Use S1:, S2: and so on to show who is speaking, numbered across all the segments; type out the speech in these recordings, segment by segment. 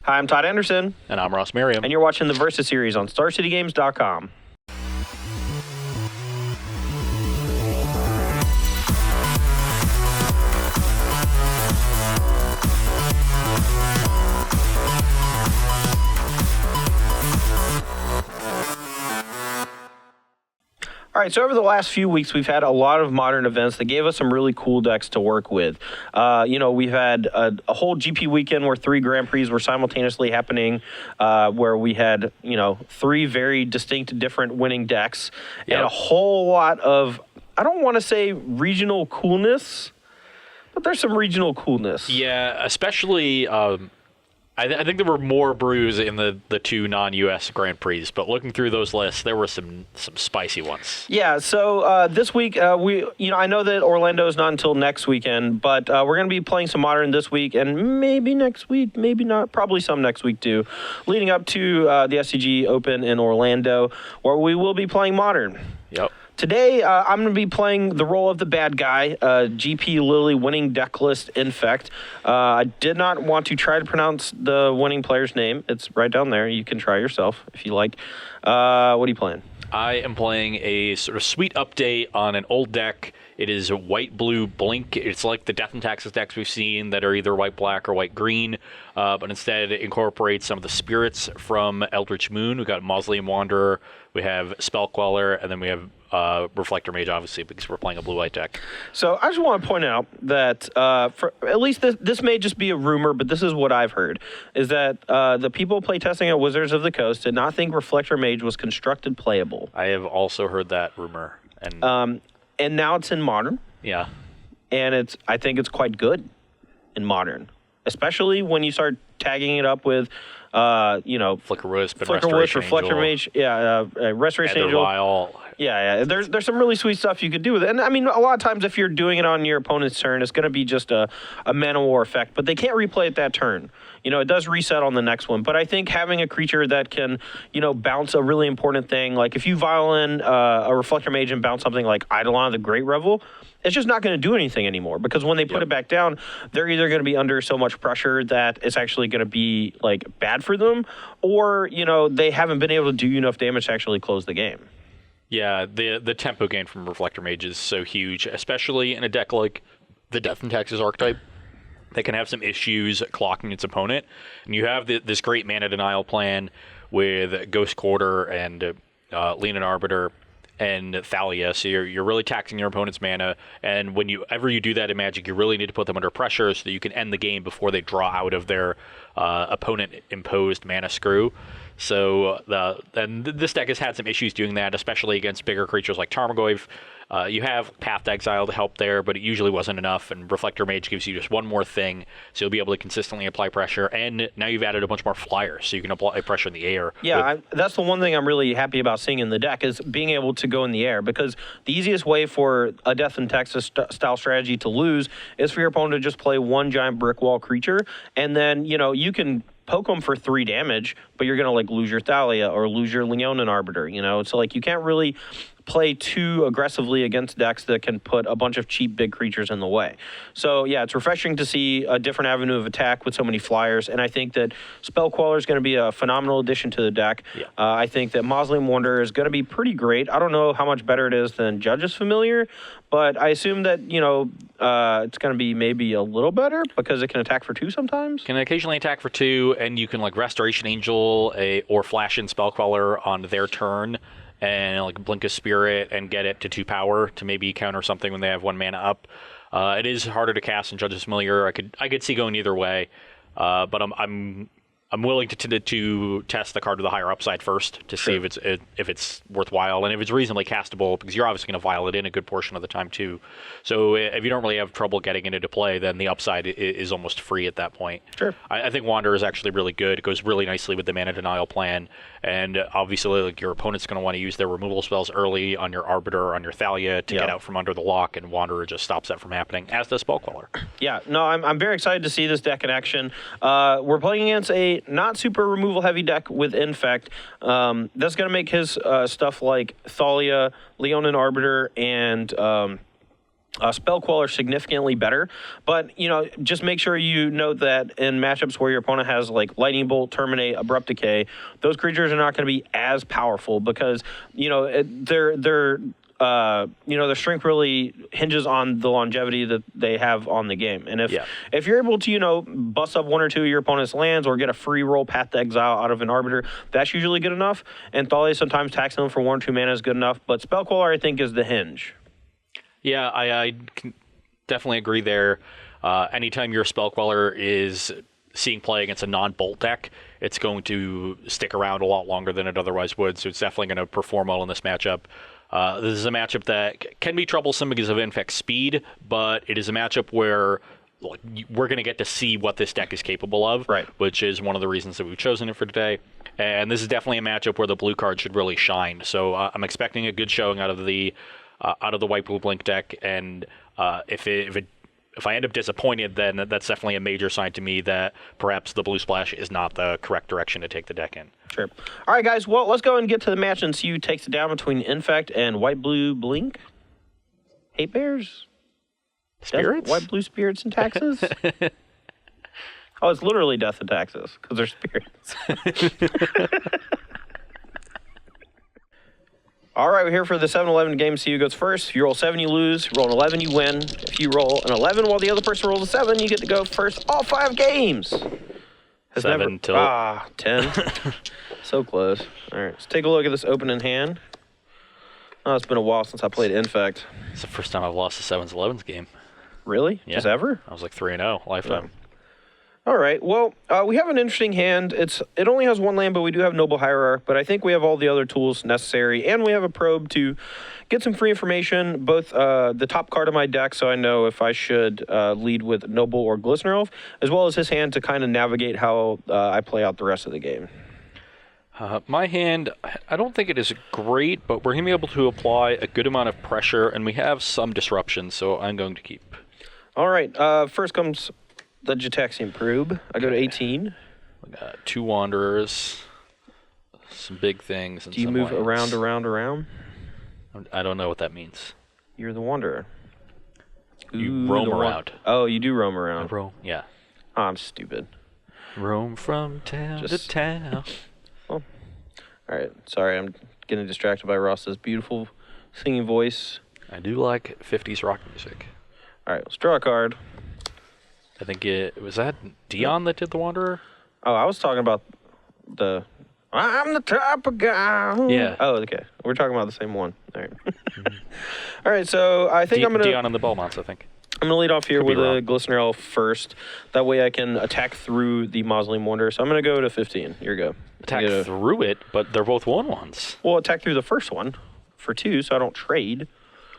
S1: Hi, I'm Todd Anderson.
S2: And I'm Ross Merriam.
S1: And you're watching the Versus series on StarCityGames.com. All right, so over the last few weeks, we've had a lot of modern events that gave us some really cool decks to work with. We've had a whole GP weekend where 3 Grand Prix were simultaneously happening, where we had, 3 very distinct different winning decks, and a whole lot of, I don't want to say regional coolness, but there's some regional coolness.
S2: Yeah, especially... I think there were more brews in the 2 non-U.S. Grand Prix, but looking through those lists, there were some spicy ones.
S1: Yeah, so this week, I know that Orlando is not until next weekend, but we're going to be playing some Modern this week, and maybe next week, maybe not, probably some next week too, leading up to the SCG Open in Orlando, where we will be playing Modern.
S2: Yep.
S1: Today, I'm going to be playing the role of the bad guy, GP Lily winning deck list Infect. I did not want to try to pronounce the winning player's name. It's right down there. You can try yourself if you like. What are you playing?
S2: I am playing a sort of sweet update on an old deck. It is a white-blue blink. It's like the Death and Taxes decks we've seen that are either white-black or white-green, but instead it incorporates some of the spirits from Eldritch Moon. We've got Mausoleum Wanderer, we have Spell Queller, and then we have Reflector Mage, obviously, because we're playing a blue-white deck.
S1: So I just want to point out that, for at least this may just be a rumor, but this is what I've heard, is that the people playtesting at Wizards of the Coast did not think Reflector Mage was constructed playable.
S2: I have also heard that rumor.
S1: And now it's in Modern.
S2: Yeah.
S1: And I think it's quite good in Modern, especially when you start tagging it up with,
S2: Flicker Wisp,
S1: Reflector Mage, Restoration Angel. Yeah. There's some really sweet stuff you could do with it. And I mean, a lot of times if you're doing it on your opponent's turn, it's going to be just a mana war effect, but they can't replay it that turn. It does reset on the next one. But I think having a creature that can, bounce a really important thing, like if you violin a Reflector Mage and bounce something like Eidolon the Great Revel, it's just not going to do anything anymore, because when they put it back down, they're either going to be under so much pressure that it's actually going to be like bad for them, or they haven't been able to do enough damage to actually close the game.
S2: Yeah, the tempo gain from Reflector Mage is so huge, especially in a deck like the Death and Taxes archetype that can have some issues clocking its opponent. And you have this great mana denial plan with Ghost Quarter and Leonin Arbiter and Thalia, so you're really taxing your opponent's mana, and whenever you do that in Magic, you really need to put them under pressure so that you can end the game before they draw out of their opponent-imposed mana screw. So this deck has had some issues doing that, especially against bigger creatures like Tarmogoyf. You have Path to Exile to help there, but it usually wasn't enough, and Reflector Mage gives you just one more thing, so you'll be able to consistently apply pressure, and now you've added a bunch more flyers, so you can apply pressure in the air.
S1: Yeah, that's the one thing I'm really happy about seeing in the deck, is being able to go in the air, because the easiest way for a Death and Taxes style strategy to lose is for your opponent to just play one giant brick wall creature, and then, you can poke them for 3 damage, but you're going to lose your Thalia or lose your Leonin Arbiter, So you can't really play too aggressively against decks that can put a bunch of cheap big creatures in the way. So yeah, it's refreshing to see a different avenue of attack with so many flyers, and I think that Spell Queller is going to be a phenomenal addition to the deck. Yeah. I think that Mausoleum Wanderer is going to be pretty great. I don't know how much better it is than Judge's Familiar, but I assume that, it's going to be maybe a little better because it can attack for 2 sometimes.
S2: Can occasionally attack for 2, and you can Restoration Angel or Flash in Spell Queller on their turn, and Blink a Spirit and get it to 2 power to maybe counter something when they have 1 mana up. It is harder to cast in Judge's Familiar. I could see going either way, but I'm willing to test the card with a higher upside first to see if it's worthwhile and if it's reasonably castable, because you're obviously going to vial it in a good portion of the time too. So if you don't really have trouble getting it into play, then the upside is almost free at that point.
S1: Sure.
S2: I think Wanderer is actually really good. It goes really nicely with the mana denial plan, and obviously your opponent's going to want to use their removal spells early on your Arbiter or on your Thalia to get out from under the lock, and Wanderer just stops that from happening, as does Spell Queller.
S1: Yeah, no, I'm very excited to see this deck in action. We're playing against a not super removal heavy deck with Infect. That's going to make his stuff like Thalia, Leonin Arbiter, and Spell Queller significantly better, but just make sure you note that in matchups where your opponent has like Lightning Bolt, Terminate, Abrupt Decay, those creatures are not going to be as powerful because their strength really hinges on the longevity that they have on the game. And if you're able to bust up one or two of your opponent's lands or get a free roll Path to Exile out of an Arbiter, that's usually good enough. And Thalia sometimes taxing them for 1 or 2 mana is good enough, but Spell Queller I think is the hinge.
S2: Yeah, I can definitely agree there. Anytime your Spell Queller is seeing play against a non-bolt deck, it's going to stick around a lot longer than it otherwise would, so it's definitely going to perform well in this matchup. This is a matchup that can be troublesome because of Infect speed, but it is a matchup where we're going to get to see what this deck is capable of, which is one of the reasons that we've chosen it for today. And this is definitely a matchup where the blue card should really shine. So I'm expecting a good showing out of the white blue blink deck, and if I end up disappointed, then that's definitely a major sign to me that perhaps the blue splash is not the correct direction to take the deck in.
S1: Sure. All right, guys. Well, let's go and get to the match and see who takes it down between Infect and white blue blink. Hate bears.
S2: Spirits.
S1: White blue spirits and taxes. Oh, it's literally death and taxes because they're spirits. All right, we're here for the 7-11 game. See who goes first. If you roll 7, you lose. If you roll an 11, you win. If you roll an 11 while the other person rolls a 7, you get to go first all 5 games.
S2: 7 till
S1: 10. So close. All right, let's take a look at this opening hand. Oh, it's been a while since I played Infect.
S2: It's the first time I've lost a 7s 11s game.
S1: Really?
S2: Yeah.
S1: Just ever?
S2: I was like 3-0 lifetime.
S1: All right. Well, we have an interesting hand. It only has 1 land, but we do have Noble Hierarch. But I think we have all the other tools necessary, and we have a probe to get some free information. Both the top card of my deck, so I know if I should lead with Noble or Glistener Elf, as well as his hand to kind of navigate how I play out the rest of the game.
S2: My hand, I don't think it is great, but we're going to be able to apply a good amount of pressure, and we have some disruption, so I'm going to keep.
S1: All right. First comes the Jataxian Probe. I go to 18.
S2: We got 2 Wanderers, some big things. And
S1: do you
S2: some
S1: move
S2: lands.
S1: around?
S2: I don't know what that means.
S1: You're the Wanderer.
S2: You roam around.
S1: Oh, you do roam around.
S2: I roam, yeah.
S1: Oh, I'm stupid.
S2: Roam from town to town.
S1: Well, all right. Sorry, I'm getting distracted by Ross's beautiful singing voice.
S2: I do like 50s rock music.
S1: All right, let's draw a card.
S2: I think was that Dion that did the Wanderer?
S1: Oh, I was talking about I'm the type of guy.
S2: Yeah.
S1: Oh, okay. We're talking about the same one. All right. All right, so I think I'm going to...
S2: Dion and the Belmonts, I think.
S1: I'm going to lead off here
S2: Could
S1: with
S2: be
S1: a
S2: wrong.
S1: Glistener Elf first. That way I can attack through the Mausoleum Wanderer. So I'm going to go to 15. Here we go.
S2: Attack through it, but they're both 1/1s.
S1: Well, attack through the first one for 2, so I don't trade.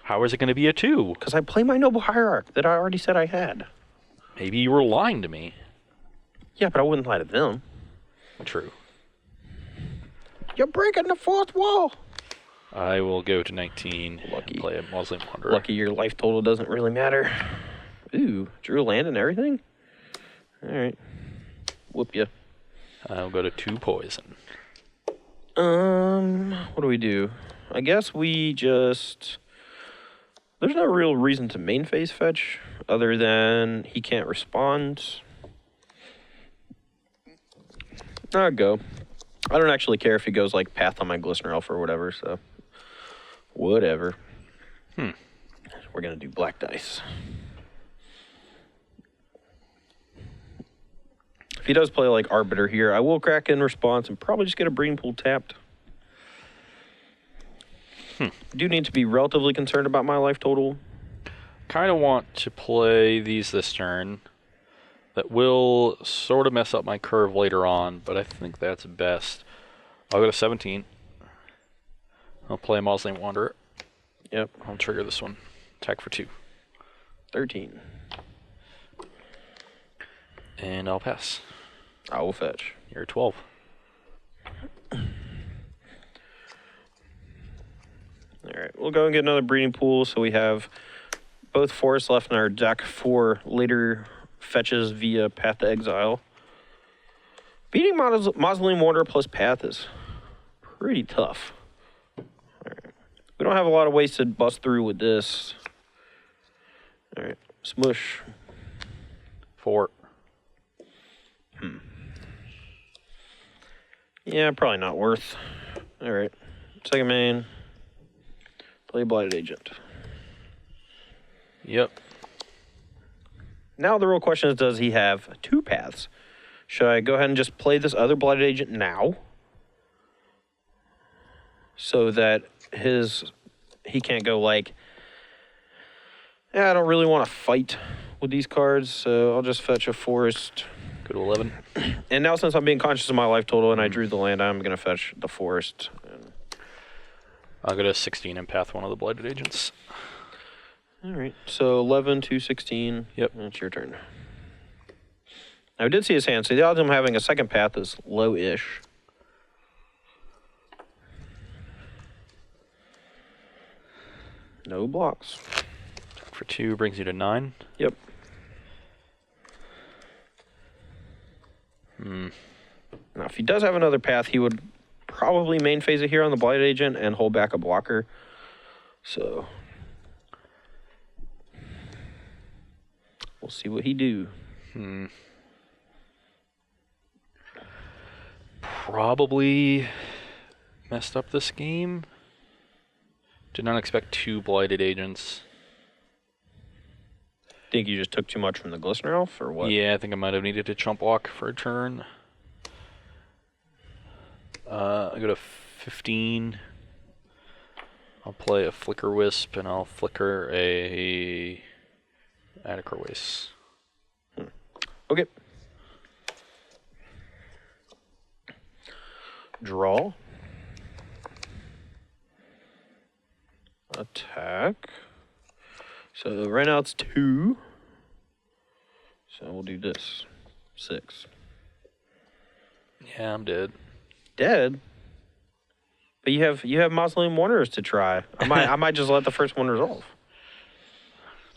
S2: How is it going to be a 2?
S1: Because I play my Noble Hierarch that I already said I had.
S2: Maybe you were lying to me.
S1: Yeah, but I wouldn't lie to them.
S2: True.
S1: You're breaking the 4th wall.
S2: I will go to 19
S1: Lucky.
S2: and play a Mausoleum Wanderer.
S1: Lucky your life total doesn't really matter. Ooh, drew a land and everything? All right. Whoop ya.
S2: I'll go to 2 poison.
S1: What do we do? I guess we just... There's no real reason to main phase fetch other than he can't respond. I'll go. I don't actually care if he goes like Path on my Glistener Elf or whatever, so whatever. We're going to do black dice. If he does play like Arbiter here, I will crack in response and probably just get a Breeding Pool tapped. Do need to be relatively concerned about my life total.
S2: Kind of want to play these this turn. That will sort of mess up my curve later on, but I think that's best. I'll go to 17. I'll play a Mausoleum Wanderer.
S1: Yep.
S2: I'll trigger this one. Attack for 2.
S1: 13.
S2: And I'll pass.
S1: I will fetch.
S2: You're 12.
S1: All right, we'll go and get another Breeding Pool so we have both forests left in our deck for later fetches via Path to Exile. Beating Mausoleum Wanderer plus Path is pretty tough. All right. We don't have a lot of ways to bust through with this. All right. Smush.
S2: 4.
S1: Yeah, probably not worth. All right. Second main. Play Blighted Agent.
S2: Yep.
S1: Now the real question is, does he have 2 paths? Should I go ahead and just play this other Blighted Agent now? So that he can't go like, I don't really want to fight with these cards, so I'll just fetch a forest.
S2: Go to 11.
S1: And now since I'm being conscious of my life total and I drew the land, I'm going to fetch the forest.
S2: I'll go to 16 and path one of the Blighted Agents.
S1: All right, so 11 to 16.
S2: Yep.
S1: It's your turn. Now, I did see his hand, so the odds of him having a second path is low-ish. No blocks.
S2: For 2 brings you to 9.
S1: Yep. Now, if he does have another path, he would probably main phase it here on the Blighted Agent and hold back a blocker. So we'll see what he do.
S2: Probably messed up this game. Did not expect 2 Blighted Agents.
S1: Think you just took too much from the Glistener Elf, or what?
S2: Yeah, I think I might have needed to chump block for a turn. I go to 15. I'll play a Flicker Wisp, and I'll flicker a Attica Waste.
S1: Okay. Draw. Attack. So right now it's 2. So we'll do this. 6.
S2: Yeah, I'm dead.
S1: Dead? But you have Mausoleum Wanderers to try. I might just let the first one resolve.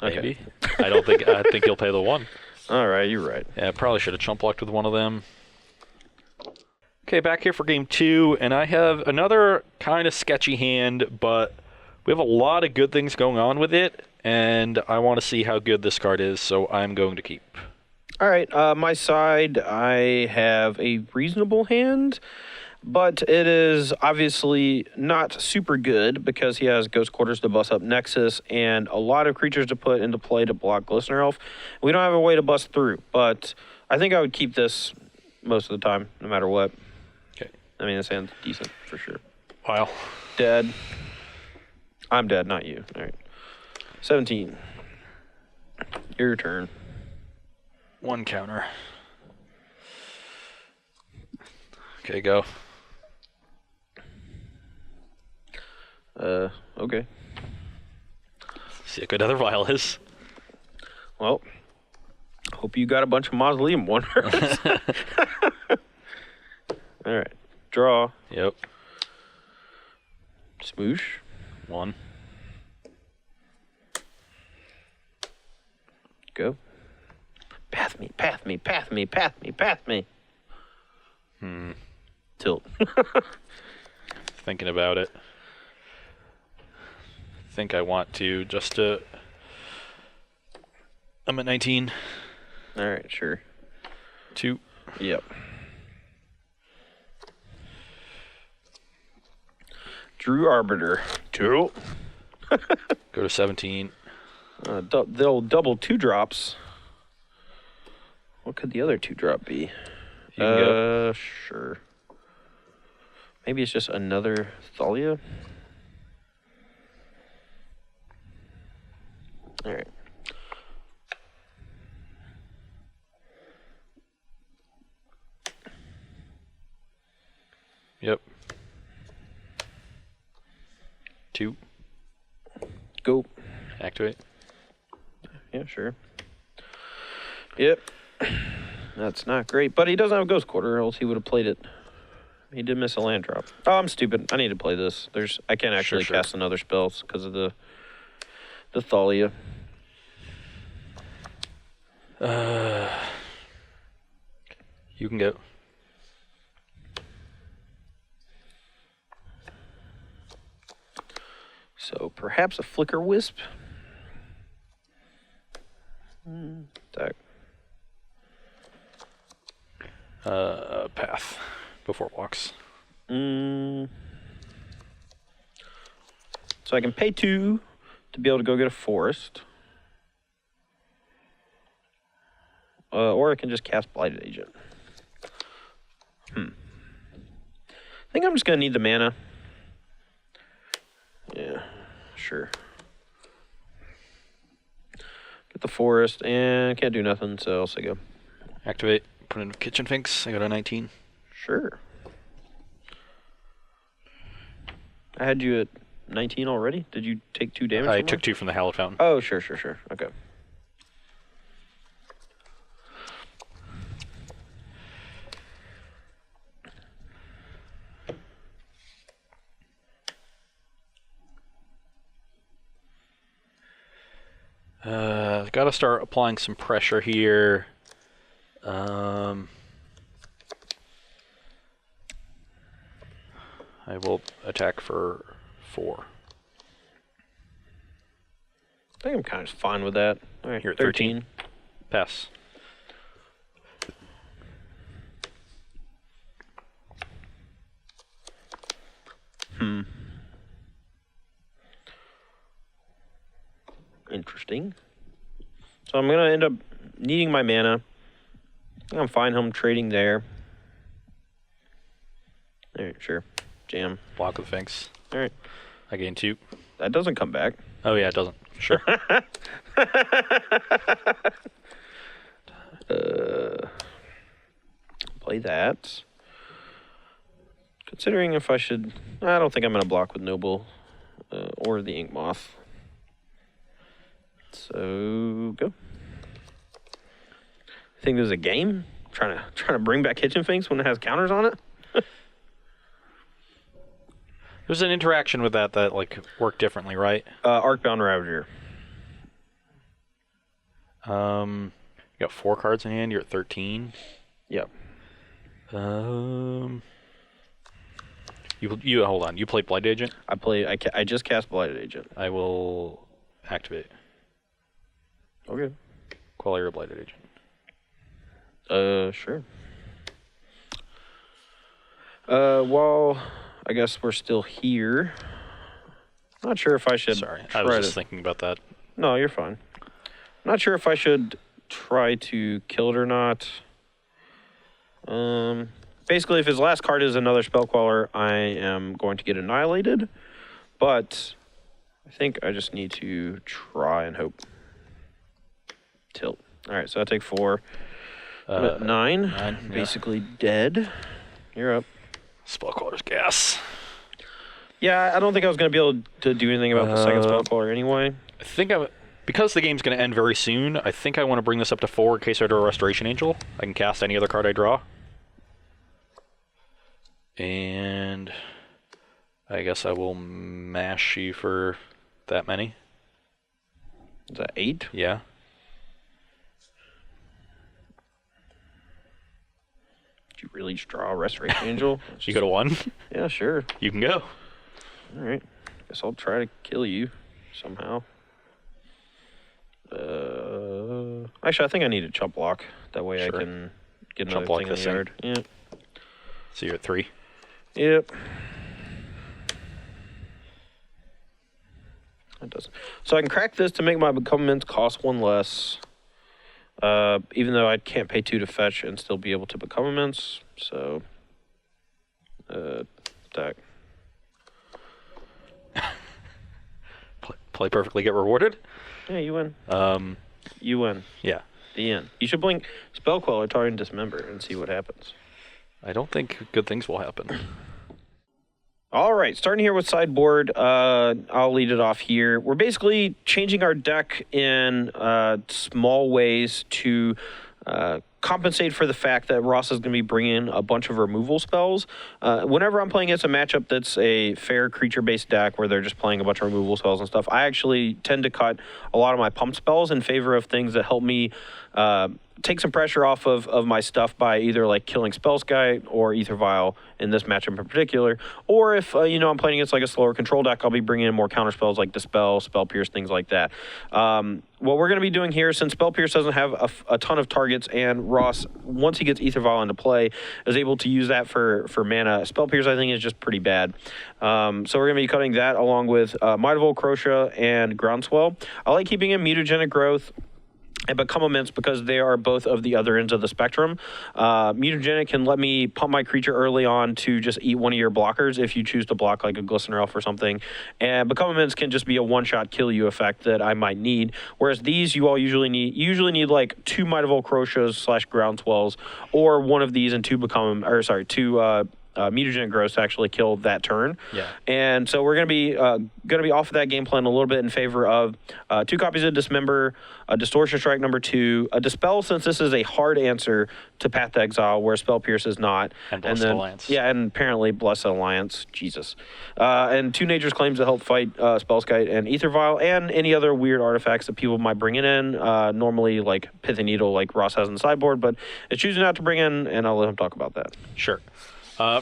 S1: Okay.
S2: Maybe. I think you'll pay the 1.
S1: All right, you're right.
S2: Yeah, I probably should have chump blocked with one of them. Okay, back here for game 2, and I have another kind of sketchy hand, but we have a lot of good things going on with it, and I want to see how good this card is, so I'm going to keep.
S1: All right, my side, I have a reasonable hand, but it is obviously not super good because he has Ghost Quarters to bust up Nexus and a lot of creatures to put into play to block Glistener Elf. We don't have a way to bust through, but I think I would keep this most of the time, no matter what.
S2: Okay.
S1: I mean, this hand's decent for sure.
S2: Wow.
S1: Dead. I'm dead, not you. All right. 17. Your turn.
S2: 1 counter. Okay, go.
S1: Okay.
S2: See how good other vial is.
S1: Well, hope you got a bunch of Mausoleum Wanderers. All right. Draw.
S2: Yep.
S1: Smoosh.
S2: 1.
S1: Go. Path me, path me, path me, path me, path me. Tilt.
S2: Thinking about it. Think I want to just I'm at 19.
S1: All right, sure.
S2: 2.
S1: Yep. Drew Arbiter. 2.
S2: Go to 17.
S1: They'll double 2 drops. What could the other 2 drop be?
S2: You can go.
S1: Sure. Maybe it's just another Thalia. All right.
S2: Yep. 2.
S1: Go.
S2: Activate.
S1: Yeah, sure. Yep. That's not great, but he doesn't have a Ghost Quarter, or else he would have played it. He did miss a land drop. Oh, I'm stupid. I need to play this. I can't actually
S2: Sure.
S1: cast another spell because of the Thalia.
S2: You can go.
S1: So perhaps a Flicker Wisp. Attack.
S2: Path before walks.
S1: So I can pay 2 to be able to go get a forest. Or I can just cast Blighted Agent. I think I'm just going to need the mana. Yeah, sure. Get the forest, and can't do nothing, so I'll say go.
S2: Activate. Put in Kitchen Finks. I got a 19.
S1: Sure. I had you at 19 already. Did you take 2 damage?
S2: I took 2 from the Hallowed Fountain.
S1: Oh, sure. Okay.
S2: Got to start applying some pressure here. I will attack for 4.
S1: I think I'm kind of fine with that. All right,
S2: You're at 13. Pass.
S1: Interesting. So I'm going to end up needing my mana. I think I'm fine home trading there. All right, sure. Jam.
S2: Block with Finks.
S1: All right.
S2: I gain 2.
S1: That doesn't come back.
S2: Oh, yeah, it doesn't. Sure.
S1: Play that. Considering if I should... I don't think I'm going to block with Noble or the Ink Moth. So, go. I think there's a game? Trying to bring back Kitchen Finks when it has counters on it?
S2: There's an interaction with that like worked differently, right?
S1: Arcbound Ravager.
S2: You got 4 cards in hand. You're at 13.
S1: Yep.
S2: You hold on. You play Blight Agent.
S1: I just cast Blighted Agent.
S2: I will activate.
S1: Okay.
S2: Qual your Blighted Agent.
S1: Sure. Well, I guess we're still here. Not sure if I should.
S2: Sorry, I was just thinking about that.
S1: No, you're fine. Not sure if I should try to kill it or not. Basically, if his last card is another Spellcaller, I am going to get annihilated. But I think I just need to try and hope. Tilt. All right, so I take 4. I'm at 9.
S2: Yeah.
S1: Basically dead. You're up.
S2: Spellcaller's gas.
S1: Yeah, I don't think I was going to be able to do anything about the second Spellcaller anyway.
S2: I think because the game's going to end very soon, I think I want to bring this up to 4 in case I draw a Restoration Angel. I can cast any other card I draw. And I guess I will mash you for that many.
S1: Is that 8?
S2: Yeah.
S1: Did you really just draw a Restoration Angel?
S2: You got a 1?
S1: Yeah, sure.
S2: You can go.
S1: All right. Guess I'll try to kill you somehow. Actually, I think I need a chump block. That way
S2: Sure.
S1: I can get
S2: Chump
S1: another
S2: block
S1: thing in
S2: this
S1: the
S2: thing.
S1: yard. Yeah.
S2: So you're at 3.
S1: Yep. That doesn't. So I can crack this to make my Becomements cost 1 less. Even though I can't pay 2 to fetch and still be able to Becomements. So, attack.
S2: Play perfectly, get rewarded.
S1: Yeah, you win. You win.
S2: Yeah.
S1: The end. You should blink Spellcaller, Target, Dismember, and see what happens.
S2: I don't think good things will happen.
S1: All right, starting here with sideboard, I'll lead it off here. We're basically changing our deck in small ways to compensate for the fact that Ross is going to be bringing a bunch of removal spells. Whenever I'm playing against a matchup that's a fair creature-based deck where they're just playing a bunch of removal spells and stuff, I actually tend to cut a lot of my pump spells in favor of things that help me take some pressure off of my stuff by either like killing Spellskite or Ether Vial in this matchup in particular, or if I'm playing against like a slower control deck, I'll be bringing in more counter spells like Dispel, Spell Pierce, things like that. What we're going to be doing here, since Spell Pierce doesn't have a ton of targets, and Ross, once he gets Ether Vial into play, is able to use that for mana. Spell Pierce, I think, is just pretty bad. So we're going to be cutting that along with Might of Old Crocea and Groundswell. I like keeping in Mutagenic Growth and Become Immense because they are both of the other ends of the spectrum. Mutagenic can let me pump my creature early on to just eat one of your blockers if you choose to block like a Glistener Elf or something. And Become Immense can just be a one-shot kill you effect that I might need. Whereas these you all usually need like 2 Might of Old Croceas / Groundswells, or one of these and two Mutagenic Growth to actually kill that turn.
S2: Yeah.
S1: And so we're going to be off of that game plan a little bit in favor of 2 copies of Dismember, a Distortion Strike #2, a Dispel, since this is a hard answer to Path to Exile, where Spell Pierce is not.
S2: And Blessed Alliance.
S1: Yeah, and apparently Blessed Alliance. Jesus. And 2 Nature's Claims to help fight Spellskite and Ether Vial, and any other weird artifacts that people might bring in. Normally like Pithy Needle, like Ross has in the sideboard, but it's choosing not to bring in, and I'll let him talk about that.
S2: Sure.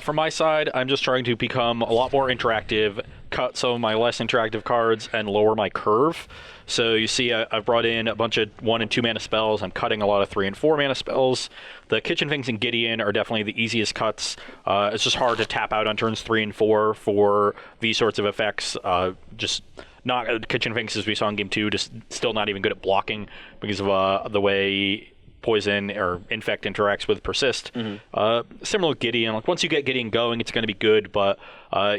S2: From my side, I'm just trying to become a lot more interactive, cut some of my less interactive cards, and lower my curve. So you see I've brought in a bunch of 1 and 2 mana spells. I'm cutting a lot of 3 and 4 mana spells. The Kitchen Finks and Gideon are definitely the easiest cuts. It's just hard to tap out on turns 3 and 4 for these sorts of effects. Just not Kitchen Finks, as we saw in Game 2, just still not even good at blocking because of the way Poison or Infect interacts with Persist. Similar with Gideon. Like once you get Gideon going, it's going to be good, but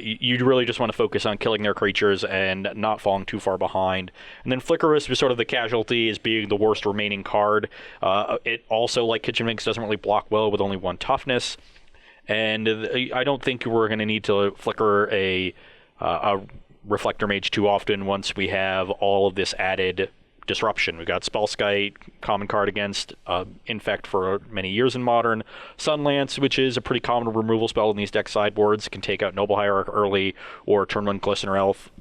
S2: you really just want to focus on killing their creatures and not falling too far behind. And then Flickerus was sort of the casualty as being the worst remaining card. It also, like Kitchen Finks, doesn't really block well with only 1 toughness. And I don't think we're going to need to flicker a Reflector Mage too often once we have all of this added disruption. We've got Spellskite, common card against Infect for many years in Modern. Sunlance, which is a pretty common removal spell in these deck sideboards, can take out Noble Hierarch early, or turn 1 Glistener Elf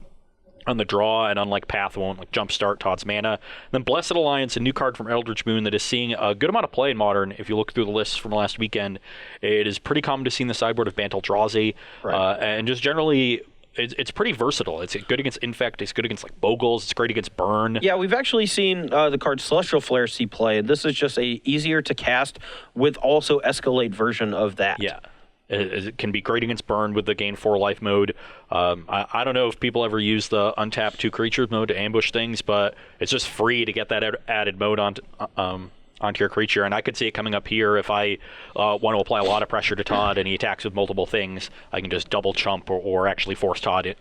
S2: on the draw, and unlike Path, won't like jumpstart Todd's mana. And then Blessed Alliance, a new card from Eldritch Moon that is seeing a good amount of play in Modern. If you look through the lists from last weekend, it is pretty common to see in the sideboard of Bantel Drazi, and just generally it's pretty versatile. It's good against Infect. It's good against like Bogles. It's great against Burn. Yeah,
S1: we've actually seen the card Celestial Flare see play. This is just a easier to cast with also escalate version of that.
S2: Yeah. It can be great against Burn with the gain 4 life mode. I don't know if people ever use the untap 2 creatures mode to ambush things, but it's just free to get that added mode onto your creature, and I could see it coming up here if I want to apply a lot of pressure to Todd and he attacks with multiple things. I can just double chump or actually force Todd,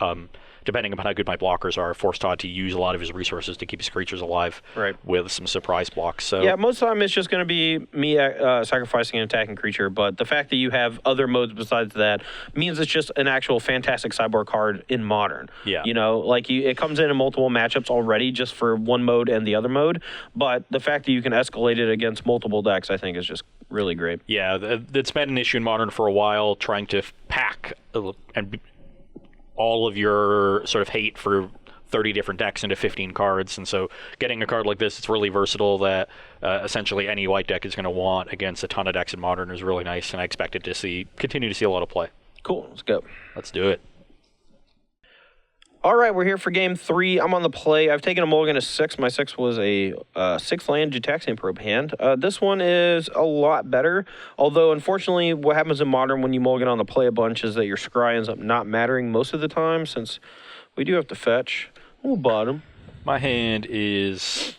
S2: depending upon how good my blockers are, force Todd to use a lot of his resources to keep his creatures alive with some surprise blocks. So
S1: yeah, most of the time it's just going to be me sacrificing an attacking creature, but the fact that you have other modes besides that means it's just an actual fantastic sideboard card in Modern.
S2: Yeah.
S1: It comes in multiple matchups already just for one mode and the other mode, but the fact that you can escalate it against multiple decks, I think, is just really great.
S2: Yeah, it's been an issue in Modern for a while, trying to pack and all of your sort of hate for 30 different decks into 15 cards, and so getting a card like this, it's really versatile that essentially any white deck is going to want against a ton of decks in Modern is really nice, and I expect it to continue to see a lot of play.
S1: Cool, let's go.
S2: Let's do it.
S1: All right, we're here for game 3. I'm on the play. I've taken a mulligan to 6. My 6 was a 6-land Jutaxian Probe hand. This one is a lot better, although unfortunately what happens in Modern when you mulligan on the play a bunch is that your scry ends up not mattering most of the time, since we do have to fetch. We'll bottom.
S2: My hand is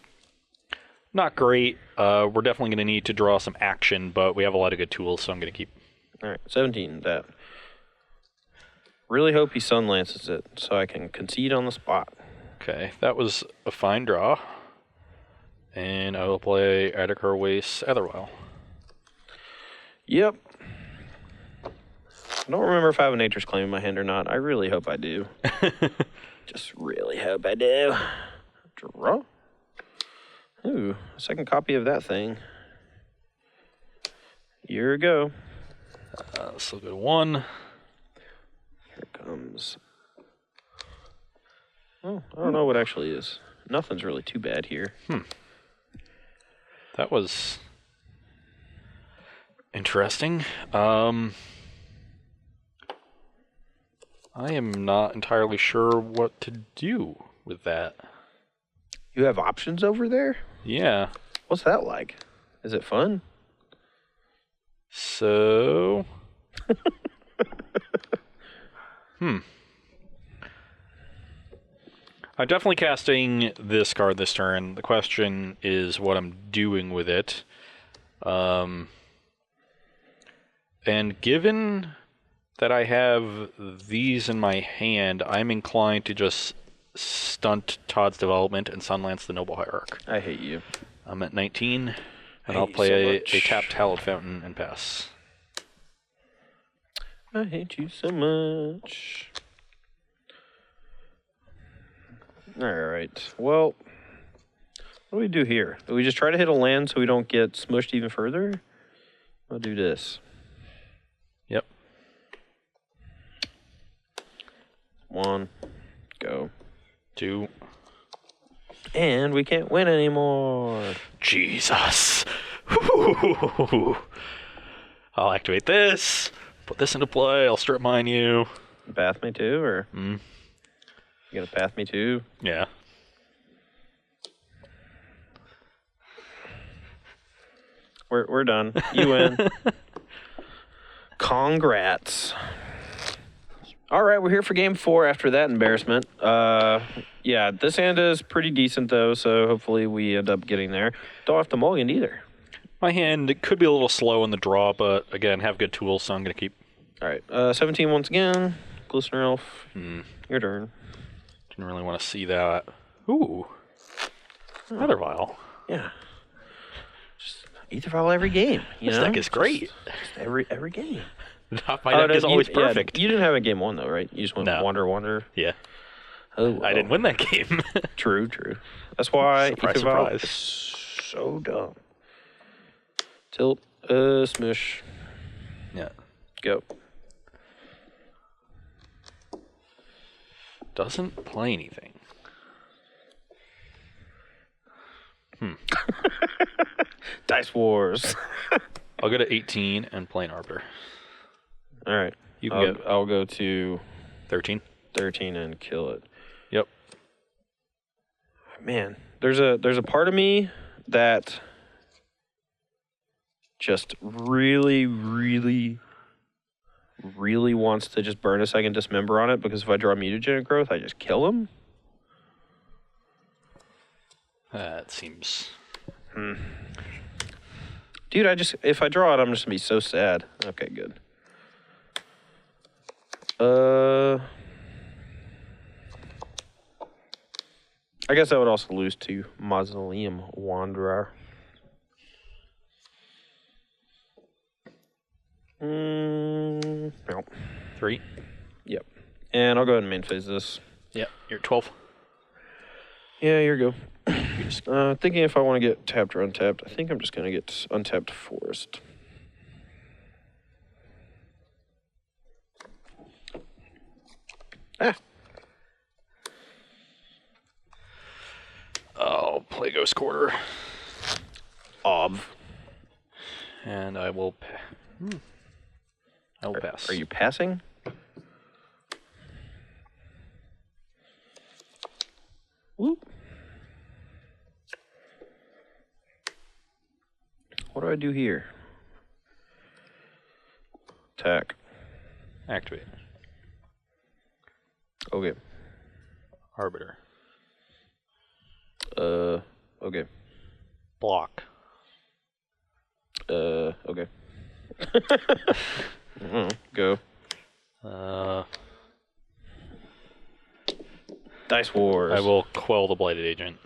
S2: not great. We're definitely going to need to draw some action, but we have a lot of good tools, so I'm going to keep.
S1: All right, 17, that. Really hope he Sunlances it so I can concede on the spot.
S2: Okay, that was a fine draw. And I will play Adakar Waste Etherwell.
S1: Yep. I don't remember if I have a Nature's Claim in my hand or not. I really hope I do. Just really hope I do. Draw. Ooh, second copy of that thing. Here we go.
S2: So good 1.
S1: Here comes. Oh, I don't know what actually is. Nothing's really too bad here.
S2: That was Interesting. I am not entirely sure what to do with that.
S1: You have options over there?
S2: Yeah.
S1: What's that like? Is it fun?
S2: So... I'm definitely casting this card this turn. The question is what I'm doing with it. And given that I have these in my hand, I'm inclined to just stunt Todd's development and Sunlance the Noble Hierarch.
S1: I hate you.
S2: I'm at 19, and I'll
S1: Hate you
S2: play
S1: so
S2: a
S1: much.
S2: tapped Hallowed Fountain and pass.
S1: I hate you so much. Alright, well, what do we do here? Do we just try to hit a land so we don't get smushed even further? I'll do this.
S2: Yep.
S1: 1, go.
S2: 2.
S1: And we can't win anymore.
S2: Jesus. I'll activate this. Put this into play. I'll strip mine you.
S1: Path me too, or? You gonna path me too?
S2: Yeah.
S1: We're done. You win. Congrats. All right, we're here for game 4 after that embarrassment. Yeah, this hand is pretty decent, though, so hopefully we end up getting there. Don't have to mulligan either.
S2: My hand could be a little slow in the draw, but again, have good tools, so I'm going to keep.
S1: All right, 17 once again. Glistener Elf, your turn.
S2: Didn't really want to see that. Ooh. Another vial.
S1: Yeah. Just Ether Vial every game. You
S2: This
S1: know?
S2: deck is great.
S1: Just every game.
S2: My deck is always
S1: Yeah,
S2: perfect.
S1: you didn't have a game 1, though, right? You just went
S2: No.
S1: Wander.
S2: Yeah.
S1: Oh, well.
S2: I didn't win that game.
S1: True. That's why
S2: Surprise,
S1: Ether Vial
S2: surprise.
S1: is so dumb. Tilt, smush,
S2: Yeah.
S1: go.
S2: Doesn't play anything.
S1: Dice Wars.
S2: I'll go to 18 and play an Arbiter.
S1: All right.
S2: You can go.
S1: I'll go to
S2: 13.
S1: 13 and kill it.
S2: Yep.
S1: Man, there's a part of me that just really wants to just burn a second dismember on it, because if I draw mutagenic growth, I just kill him.
S2: That seems...
S1: Dude, if I draw it, I'm just gonna be so sad. Okay, good. I guess I would also lose to Mausoleum Wanderer. No.
S2: 3.
S1: Yep. And I'll go ahead and main phase this.
S2: Yep. You're 12.
S1: Yeah, here you go. Thinking if I want to get tapped or untapped, I think I'm just going to get untapped Forest. Ah.
S2: I'll play Ghost Quarter. And I will... I will pass.
S1: Are you passing? Whoop. What do I do here? Attack.
S2: Activate.
S1: Okay.
S2: Arbiter.
S1: Okay.
S2: Block.
S1: Okay. Go. Dice Wars.
S2: I will quell the Blighted Agent.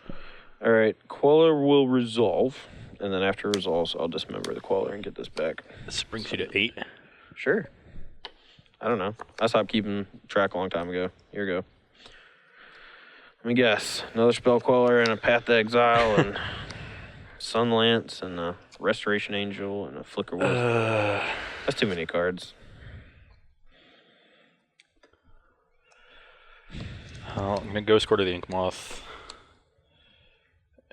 S1: All right. Queller will resolve, and then after it resolves, I'll dismember the Queller and get this back.
S2: This brings you to 8.
S1: Sure. I don't know. I stopped keeping track a long time ago. Here we go. Let me guess. Another Spell Queller and a Path to Exile and Sunlance and a Restoration Angel and a Flicker Wolf. That's too many cards.
S2: I'm going to Ghost Quarter the Ink Moth.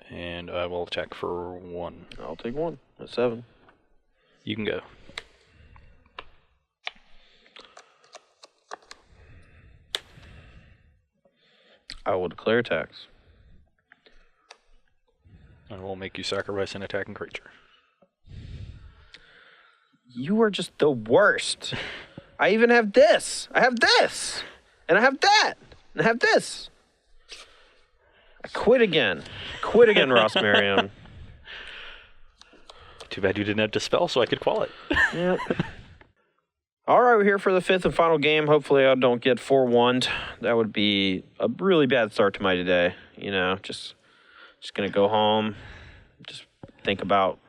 S2: And I will attack for 1.
S1: I'll take 1 at 7.
S2: You can go.
S1: I will declare attacks.
S2: I will make you sacrifice an attacking creature.
S1: You are just the worst. I even have this. I have this. And I have that. And I have this. I quit again. Ross Merriam.
S2: Too bad you didn't have Dispel so I could quell it.
S1: Yep. All right, we're here for the fifth and final game. Hopefully I don't get 4-1'd. That would be a really bad start to my today. You know, just going to go home, just think about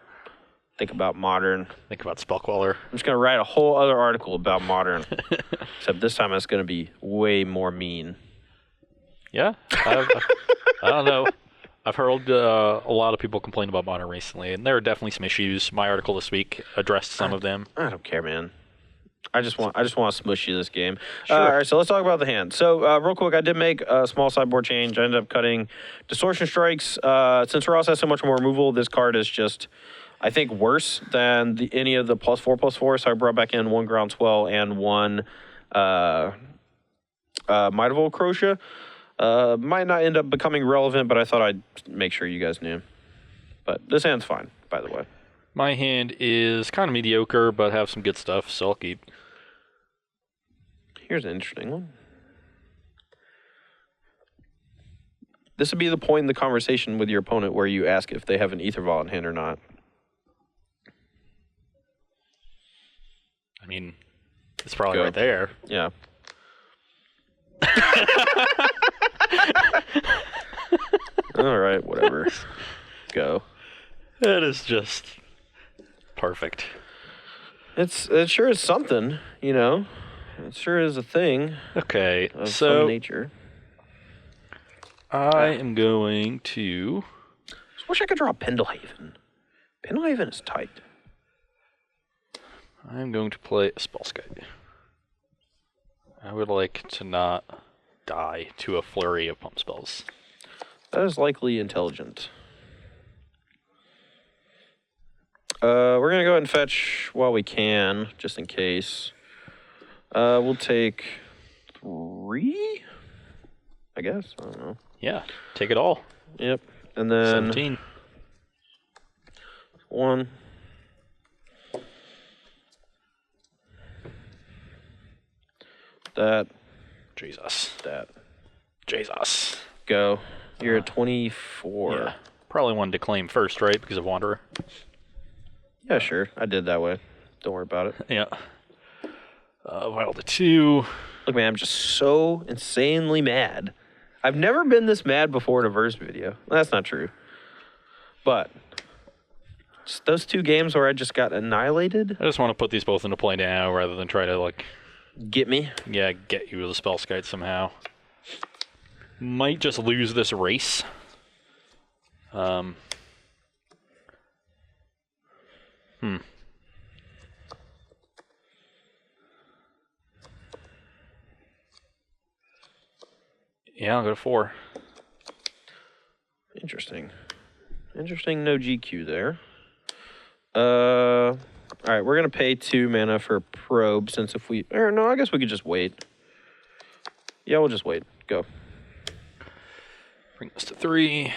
S1: Modern.
S2: Think about Spellqueller.
S1: I'm just going to write a whole other article about Modern. Except this time it's going to be way more mean.
S2: Yeah? I don't know. I've heard a lot of people complain about Modern recently, and there are definitely some issues. My article this week addressed some of them.
S1: I don't care, man. I just want to smush you this game.
S2: Sure.
S1: All right, so let's talk about the hand. So real quick, I did make a small sideboard change. I ended up cutting Distortion Strikes. Since Ross has so much more removal, this card is just, I think, worse than any of the +4/+4. So I brought back in 1 Groundswell and 1 Might of Old Crocia. Might not end up becoming relevant, but I thought I'd make sure you guys knew. But this hand's fine, by the way.
S2: My hand is kind of mediocre, but have some good stuff, so I'll keep.
S1: Here's an interesting one. This would be the point in the conversation with your opponent where you ask if they have an Ether Vault in hand or not.
S2: I mean, it's probably right there.
S1: Yeah. All right, whatever. Go.
S2: That is just perfect.
S1: It sure is something, you know. It sure is a thing.
S2: Okay,
S1: of
S2: so
S1: some nature.
S2: I am going to.
S1: Just wish I could draw Pendlehaven. Pendlehaven is tight.
S2: I'm going to play a Spellskite. I would like to not die to a flurry of pump spells.
S1: That is likely intelligent. We're going to go ahead and fetch while we can, just in case. We'll take 3, I guess. I don't know.
S2: Yeah, take it all.
S1: Yep. And then
S2: 17.
S1: 1. That.
S2: Jesus.
S1: That.
S2: Jesus.
S1: Go. You're at 24.
S2: Yeah. Probably wanted to claim first, right? Because of Wanderer.
S1: Yeah, sure. I did that way. Don't worry about it.
S2: Yeah. Wild to 2.
S1: Look, man, I'm just so insanely mad. I've never been this mad before in a verse video. That's not true. But just those 2 games where I just got annihilated.
S2: I just want to put these both into play now rather than try to, like...
S1: Get me?
S2: Yeah, get you with a Spellskite somehow. Might just lose this race. Yeah, I'll go to 4.
S1: Interesting. Interesting, no GQ there. All right, we're going to pay 2 mana for Probe since if we... Or no, I guess we could just wait. Yeah, we'll just wait. Go.
S2: Bring this to 3.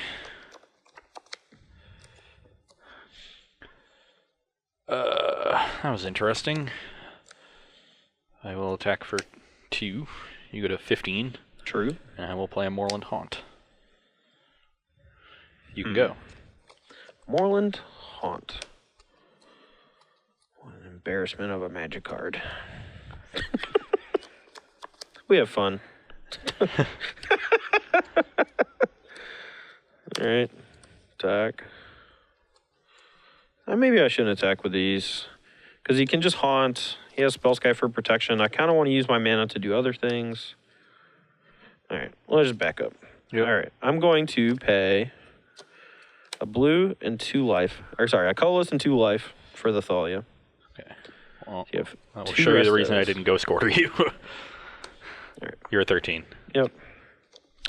S2: That was interesting. I will attack for 2. You go to 15.
S1: True.
S2: And I will play a Moorland Haunt. You can go.
S1: Moorland Haunt. What an embarrassment of a magic card. We have fun. Alright. Attack. Maybe I shouldn't attack with these. Because he can just haunt. He has Spellskite for protection. I kind of want to use my mana to do other things. Alright, let's just back up.
S2: Yep.
S1: Alright, I'm going to pay a blue and 2 life. Or sorry, a colorless and 2 life for the Thalia.
S2: Okay. Well,
S1: So you have
S2: I will
S1: 2
S2: show you the
S1: restos.
S2: reason I didn't go score you.
S1: Alright.
S2: You're at 13.
S1: Yep.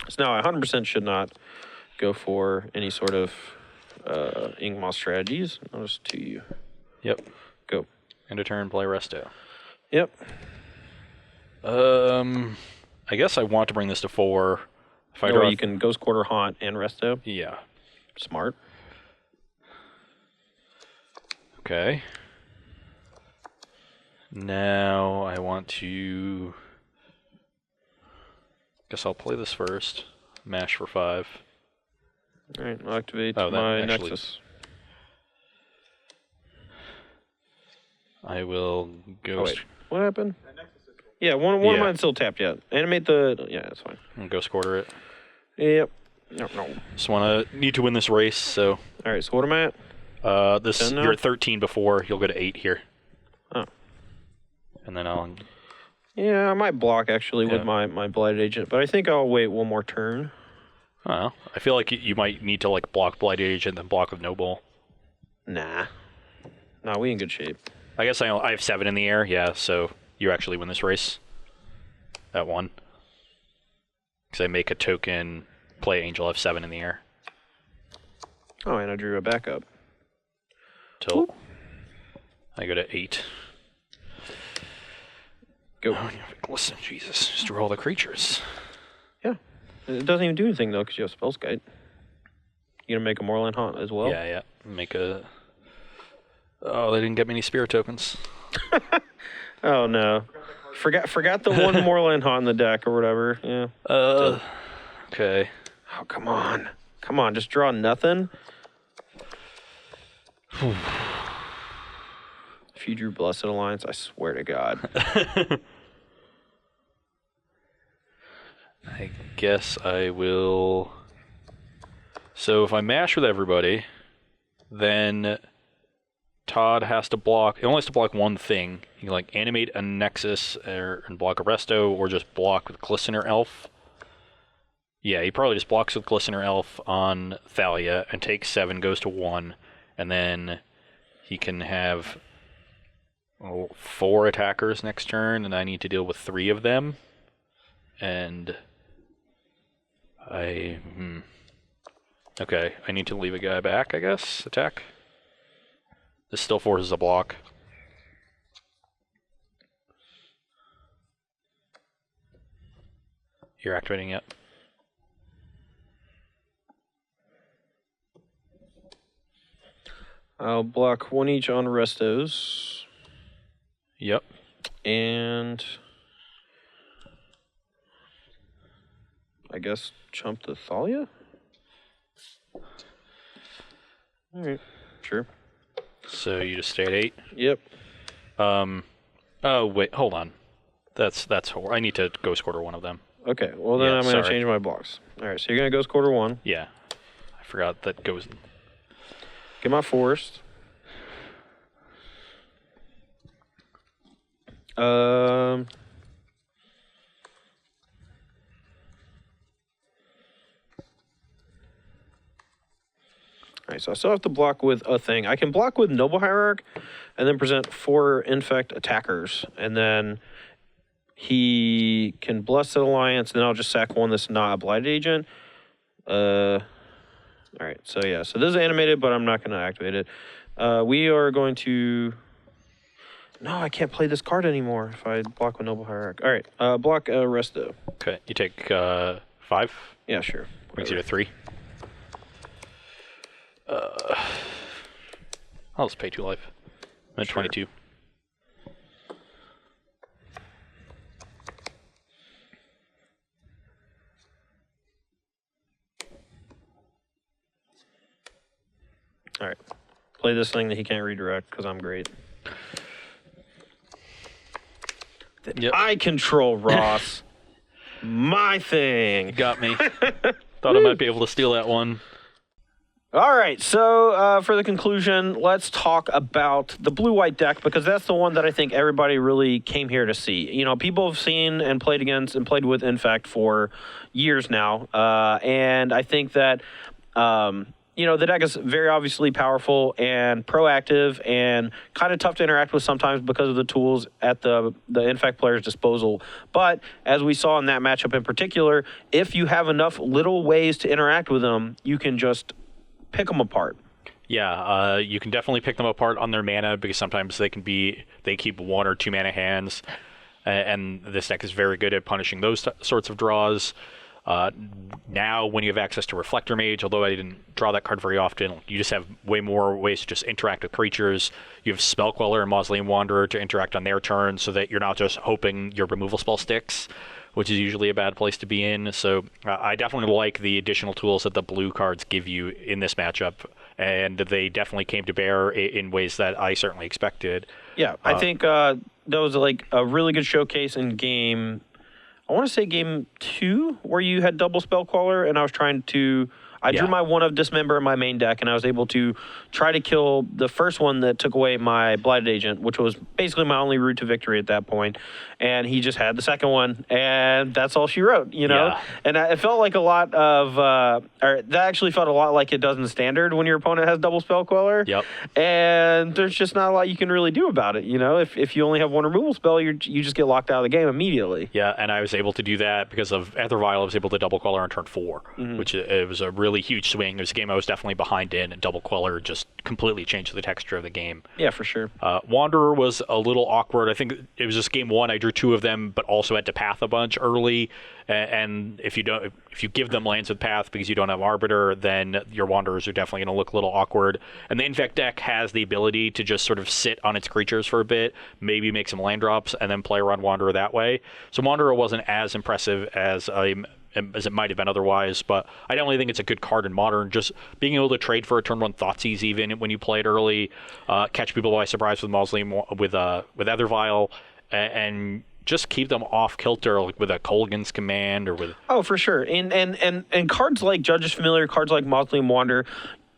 S1: So now I 100% should not go for any sort of Inkmoth strategies. I'll just 2 you.
S2: Yep.
S1: Go.
S2: End of turn, play Resto.
S1: Yep.
S2: I guess I want to bring this to 4 If I
S1: That
S2: draw,
S1: way you can Ghost Quarter, Haunt, and Resto.
S2: yeah.
S1: Smart.
S2: Okay. Now I want to. Guess I'll play this first. Mash for 5.
S1: All right, I'll activate
S2: Oh, that
S1: my
S2: actually-
S1: Nexus.
S2: I will
S1: Oh,
S2: Ghost.
S1: wait. What happened? Yeah, one of
S2: Yeah.
S1: mine's still tapped yet. Animate the... Yeah, that's fine.
S2: Ghost Quarter it.
S1: Yep. No.
S2: Just need to win this race, so.
S1: All right, so what am I at?
S2: This
S1: 10 now?
S2: you're at 13 before. You'll go to 8 here,
S1: Oh.
S2: and then I'll.
S1: Yeah, I might block, actually, with
S2: Yeah.
S1: my Blighted Agent, but I think I'll wait one more turn.
S2: I don't know. I feel like you might need to like block Blighted Agent, then block with No Ball.
S1: Nah. Nah, we in good shape.
S2: I guess I have 7 in the air. Yeah, so you actually win this race. At 1. Because I make a token, play Angel F7 in the air.
S1: Oh, and I drew a backup.
S2: Till I go to 8.
S1: Go.
S2: Oh, listen, Jesus, just draw all the creatures.
S1: Yeah. It doesn't even do anything, though, because you have Spell Skite. You gonna make a Moorland Haunt as well?
S2: Yeah. Make a. Oh, they didn't get me any spirit tokens.
S1: Oh, no. Forgot the one Moorland Haunt in the deck or whatever. Yeah.
S2: Okay.
S1: Oh, come on. Come on, just draw nothing. If you drew Blessed Alliance, I swear to God.
S2: I guess I will. So if I mash with everybody, then Todd has to block. He only has to block one thing. He can like animate a Nexus and block a Resto, or just block with Glistener Elf. Yeah, he probably just blocks with Glistener Elf on Thalia and takes 7, goes to 1, and then he can have 4 attackers next turn, and I need to deal with 3 of them. And okay, I need to leave a guy back, I guess. Attack. This still forces a block. You're activating it.
S1: I'll block 1 each on Restos.
S2: Yep.
S1: And I guess chump the Thalia? Alright, sure.
S2: So you just stay at 8?
S1: Yep.
S2: Oh, wait, hold on. That's horrible. I need to Ghost Quarter one of them.
S1: Okay, well then
S2: Yeah,
S1: I'm going to
S2: sorry.
S1: change my blocks. Alright, so you're going to Ghost Quarter 1.
S2: Yeah. I forgot that goes.
S1: Get my Forest. Alright, so I still have to block with a thing. I can block with Noble Hierarch and then present 4 Infect attackers. And then he can Blessed Alliance, then I'll just sack one that's not a Blighted Agent. Alright, so yeah, so this is animated, but I'm not going to activate it. We are going to... No, I can't play this card anymore if I block with Noble Hierarch. Alright, block Resto.
S2: Okay, you take 5.
S1: Yeah, sure.
S2: Brings you to 3. I'll just pay 2 life. I'm at
S1: Sure.
S2: 22.
S1: Alright. Play this thing that he can't redirect because I'm great.
S2: Yep.
S1: I control Ross. My thing.
S2: Got me. Thought I might be able to steal that one.
S1: All right, so for the conclusion, let's talk about the blue-white deck because that's the one that I think everybody really came here to see. You know, people have seen and played against and played with Infect for years now, and I think that you know the deck is very obviously powerful and proactive and kind of tough to interact with sometimes because of the tools at the Infect player's disposal. But as we saw in that matchup in particular, if you have enough little ways to interact with them, you can just pick them apart.
S2: Yeah, you can definitely pick them apart on their mana because sometimes they keep 1 or 2 mana hands, and this deck is very good at punishing those sorts of draws. Now, when you have access to Reflector Mage, although I didn't draw that card very often, you just have way more ways to just interact with creatures. You have Spell Queller and Mausoleum Wanderer to interact on their turn so that you're not just hoping your removal spell sticks, which is usually a bad place to be in. So I definitely like the additional tools that the blue cards give you in this matchup, and they definitely came to bear in ways that I certainly expected.
S1: Yeah, I think that was like a really good showcase in game, I want to say game 2, where you had double Spell Queller, and I was trying to... I drew my one of Dismember in my main deck, and I was able to try to kill the first one that took away my Blighted Agent, which was basically my only route to victory at that point. And he just had the second one, and that's all she wrote, you know?
S2: Yeah.
S1: And it felt like a lot of... or that actually felt a lot like it does in Standard when your opponent has double Spell Queller.
S2: Yep.
S1: And there's just not a lot you can really do about it, you know? If you only have one removal spell, you just get locked out of the game immediately.
S2: Yeah, and I was able to do that because of Ether Vial. I was able to double Queller on turn 4, which it was a really huge swing. It was a game I was definitely behind in, and double Queller just completely changed the texture of the game.
S1: Yeah, for sure.
S2: Wanderer was a little awkward. I think it was just game 1. I drew 2 of them, but also had to path a bunch early. And if you give them lands with path because you don't have Arbiter, then your Wanderers are definitely going to look a little awkward. And the Infect deck has the ability to just sort of sit on its creatures for a bit, maybe make some land drops, and then play around Wanderer that way. So Wanderer wasn't as impressive as it might have been otherwise, but I definitely think it's a good card in Modern. Just being able to trade for a turn 1 Thoughtseize even when you play it early, catch people by surprise with Mausoleum, with Ether Vial, and just keep them off kilter, like with a Kolaghan's Command or with...
S1: Oh, for sure. And cards like Judge's Familiar, cards like Mausoleum Wanderer,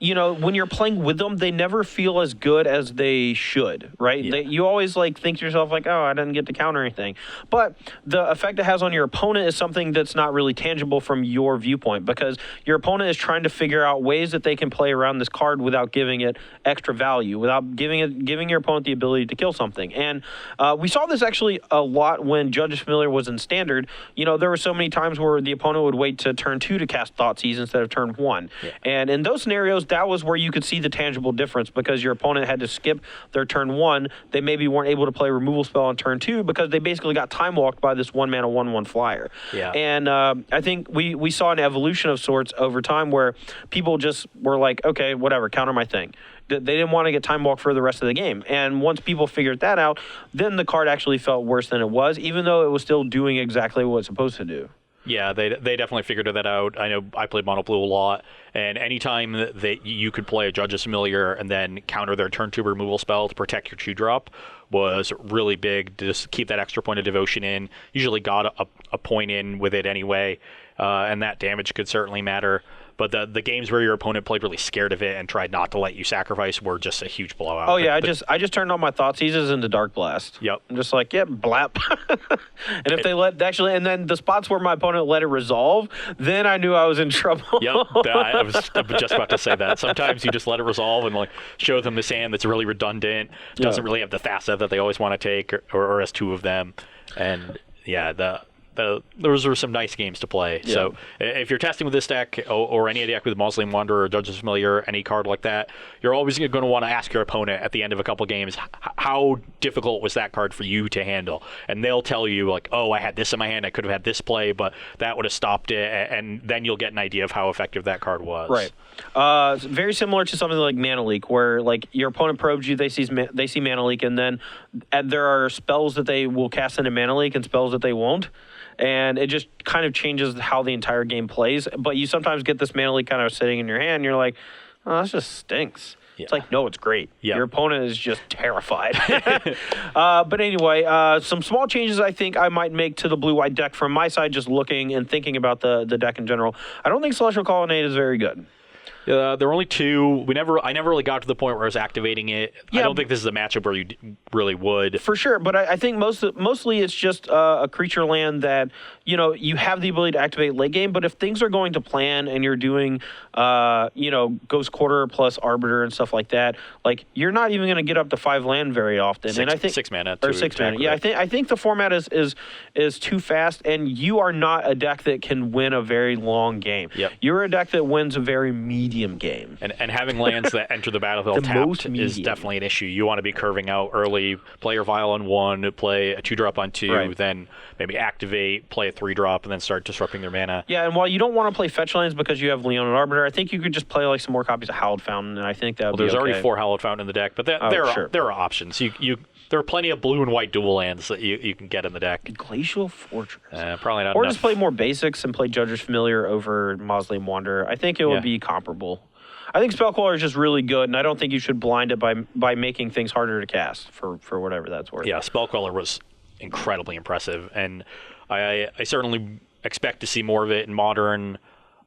S1: you know, when you're playing with them, they never feel as good as they should, right?
S2: Yeah.
S1: You always like think to yourself like, oh, I didn't get to counter anything. But the effect it has on your opponent is something that's not really tangible from your viewpoint, because your opponent is trying to figure out ways that they can play around this card without giving it extra value, without giving your opponent the ability to kill something. And we saw this actually a lot when Judge's Familiar was in Standard. You know, there were so many times where the opponent would wait to turn 2 to cast Thoughtseize instead of turn 1. Yeah. And in those scenarios, that was where you could see the tangible difference, because your opponent had to skip their turn 1. They maybe weren't able to play a removal spell on turn 2 because they basically got time walked by this 1-mana 1/1 flyer.
S2: Yeah.
S1: And I think we saw an evolution of sorts over time where people just were like, okay, whatever, counter my thing. They didn't want to get time walked for the rest of the game. And once people figured that out, then the card actually felt worse than it was, even though it was still doing exactly what it's supposed to do.
S2: Yeah, they definitely figured that out. I know I played Mono Blue a lot, and anytime that you could play a Judge's Familiar and then counter their turn 2 removal spell to protect your 2-drop was really big, to just keep that extra point of devotion in. Usually got a point in with it anyway, and that damage could certainly matter. But the games where your opponent played really scared of it and tried not to let you sacrifice were just a huge blowout.
S1: Oh yeah, I just turned all my Thoughtseizes into Dark Blast.
S2: Yep.
S1: I'm just like, yep, blap. And if they and then the spots where my opponent let it resolve, then I knew I was in trouble.
S2: Yep, I was just about to say that. Sometimes you just let it resolve and like show them this hand that's really redundant, doesn't really have the facet that they always want to take, or has 2 of them, and yeah, those were some nice games to play. Yeah. So if you're testing with this deck or any deck with Mausoleum Wanderer or Judge's Familiar, any card like that, you're always going to want to ask your opponent at the end of a couple games, how difficult was that card for you to handle? And they'll tell you like, oh, I had this in my hand, I could have had this play, but that would have stopped it, and then you'll get an idea of how effective that card was.
S1: Right. Very similar to something like Mana Leak, where like your opponent probes you, they see Mana Leak, and then there are spells that they will cast into Mana Leak and spells that they won't. And it just kind of changes how the entire game plays. But you sometimes get this Mana Leak kind of sitting in your hand, and you're like, oh, that just stinks. Yeah. It's like, no, it's great. Yep. Your opponent is just terrified. But anyway, some small changes I think I might make to the blue-white deck from my side, just looking and thinking about the deck in general. I don't think Celestial Colonnade is very good.
S2: There were only 2. I never really got to the point where I was activating it. Yeah. I don't think this is a matchup where you really would. For
S1: sure, but I think mostly it's just a creature land that, you know, you have the ability to activate late game, but if things are going to plan and you're doing, Ghost Quarter plus Arbiter and stuff like that, like, you're not even going to get up to 5 land very often. And I think
S2: 6 mana.
S1: Or 6 mana. Yeah, I think the format is too fast, and you are not a deck that can win a very long game.
S2: Yep.
S1: You're a deck that wins a very medium medium game.
S2: And having lands that enter the battlefield tapped is definitely an issue. You want to be curving out early, play your Vial on 1, play a 2-drop on 2, then maybe activate, play a 3-drop, and then start disrupting their mana.
S1: Yeah, and while you don't want to play fetch lands because you have Leon and Arbiter, I think you could just play like some more copies of Hallowed Fountain, and I think that would be
S2: There's
S1: okay.
S2: already 4 Hallowed Fountain in the deck, but there are options. There are plenty of blue and white dual lands that you can get in the deck.
S1: Glacial Fortress.
S2: Probably not
S1: Or
S2: enough.
S1: just play more basics and play Judge's Familiar over Mausoleum Wanderer. I think it would be comparable. I think Spellcaller is just really good, and I don't think you should blind it by making things harder to cast for whatever that's worth.
S2: Yeah, Spellcaller was incredibly impressive, and I certainly expect to see more of it in Modern.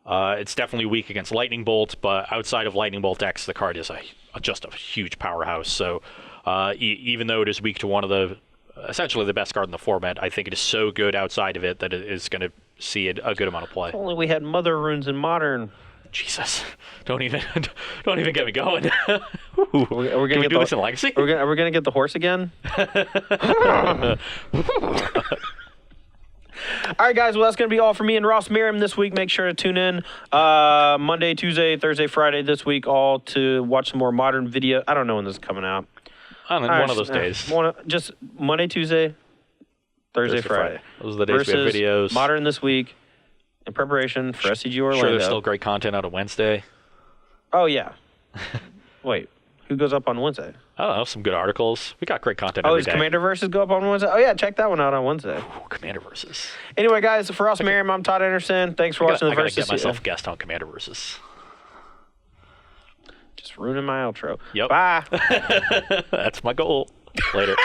S2: It's definitely weak against Lightning Bolt, but outside of Lightning Bolt decks, the card is just a huge powerhouse. So even though it is weak to one of the essentially the best card in the format, I think it is so good outside of it that it is going to see a good amount of play.
S1: If only we had Mother Runes in Modern.
S2: Jesus, don't even get me going.
S1: Are we
S2: Can we do this in Legacy?
S1: Are we gonna get the horse again? All right, guys. Well, that's going to be all for me and Ross Merriam this week. Make sure to tune in Monday, Tuesday, Thursday, Friday this week, all to watch some more Modern video. I don't know when this is coming out.
S2: I don't know, one of those days.
S1: Just Monday, Tuesday, Thursday, Friday.
S2: Those are the days we have videos.
S1: Modern this week in preparation for SCG Orlando.
S2: Sure, there's still great content out on Wednesday.
S1: Oh, yeah. Wait, who goes up on Wednesday?
S2: I don't know, some good articles. We got great content every day.
S1: Does Commander Versus go up on Wednesday? Oh, yeah, check that one out on Wednesday.
S2: Ooh, Commander Versus.
S1: Anyway, guys, for Ross Merriam, I'm Todd Anderson. Thanks for watching the Versus.
S2: I gotta get myself a guest on Commander Versus.
S1: Just ruining my outro.
S2: Yep.
S1: Bye.
S2: That's my goal. Later.